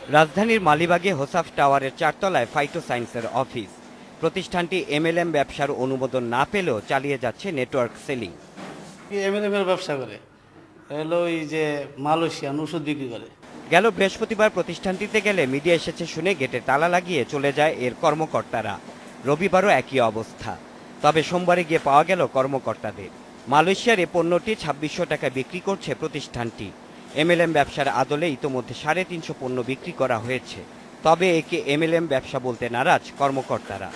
রাজধানীর মালিবাগে হোসাফ টাওয়ারের 4 তলায় ফাইটোসায়েন্সের অফিস। প্রতিষ্ঠানটি এমএলএম ব্যবসার অনুমোদন না পেলেও চালিয়ে যাচ্ছে নেটওয়ার্ক সেলিং। এমএলএম এর ব্যবসা করে, হলো ওই যে মালয়েশিয়ান ওষুধ বিক্রি করে। গেল বৃহস্পতিবার প্রতিষ্ঠানটিতে গেলে মিডিয়া এসেছে শুনে গেটে তালা লাগিয়ে চলে যায় এর কর্মকর্তারা। রবিবারও একই অবস্থা, তবে সোমবারে গিয়ে পাওয়া গেল কর্মকর্তাদের। মালয়েশিয়ার এ পণ্যটি 2600 টাকায় বিক্রি করছে প্রতিষ্ঠানটি। এমএলএম ব্যবসার আদলে ইতোমধ্যে 350 পণ্য বিক্রি করা হয়েছে। তবে একে এমএলএম ব্যবসা বলতে নারাজ কর্মকর্তারা।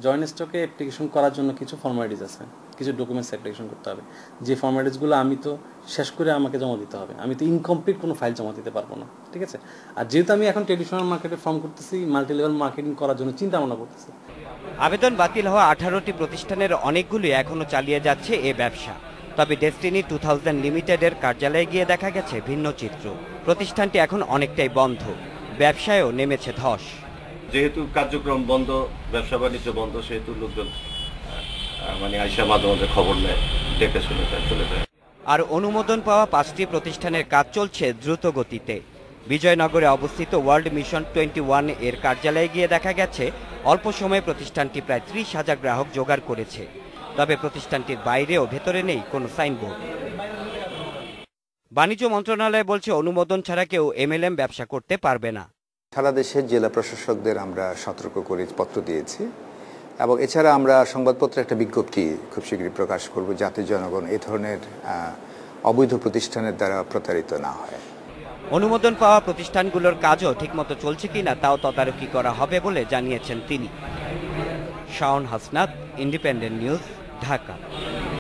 জয়েন্ট স্টকে অ্যাপ্লিকেশন করার জন্য কিছু ফর্মালিটিস আছে, কিছু ডকুমেন্টস অ্যাপ্লিকেশন করতে হবে। যে ফর্মালিটিসগুলো আমি তো শেষ করে আমাকে জমা দিতে হবে, আমি তো ইনকমপ্লিট কোনো ফাইল জমা দিতে পারবো না, ঠিক আছে। আর যেহেতু আমি এখন ট্রেডিশনাল মার্কেটে ফর্ম করতেছি, মাল্টি লেভেল মার্কেটিং করার জন্য চিন্তা ভাবনা করতেছি। আবেদন বাতিল হওয়া 18টি প্রতিষ্ঠানের অনেকগুলি এখনো চালিয়ে যাচ্ছে এ ব্যবসা। তবে ডেস্টিনি 2000 লিমিটেডের কার্যালয়ে গিয়ে দেখা গেছে ভিন্ন চিত্র। প্রতিষ্ঠানটি এখন অনেকটাই বন্ধ, ব্যবসায়ও নেমেছে ধস। যেহেতু কার্যক্রম বন্ধ, ব্যবসা বাণিজ্য বন্ধ, সেহেতু লোকজন আইসা মাঝে মাঝে খবর নেয়, দেখে শুনে চলে যায়। আর অনুমোদন পাওয়া 5টি প্রতিষ্ঠানের কাজ চলছে দ্রুত গতিতে। বিজয়নগরে অবস্থিত ওয়ার্ল্ড মিশন 21 এর কার্যালয়ে গিয়ে দেখা গেছে অল্প সময়ে প্রতিষ্ঠানটি প্রায় 30,000 গ্রাহক জোগাড় করেছে। তবে প্রতিষ্ঠানটির বাইরে ও ভেতরে নেই কোনো সাইনবোর্ড। বাণিজ্য মন্ত্রণালয় বলছে অনুমোদন ছাড়া কেউ এমএলএম ব্যবসা করতে পারবে না। সারা দেশের জেলা প্রশাসকদের আমরা সতর্ক করে পত্র দিয়েছি এবং এছাড়া আমরা সংবাদপত্রে একটা বিজ্ঞপ্তি খুব শীঘ্রই প্রকাশ করব, যাতে জনগণ এ ধরনের অবৈধ প্রতিষ্ঠানের দ্বারা প্রতারিত না হয়। অনুমোদন পাওয়া প্রতিষ্ঠানগুলোর কাজও ঠিকমতো চলছে কিনা তাও তদারকি করা হবে বলে জানিয়েছেন তিনি। Shaon Hasnat, independent news, Dhaka.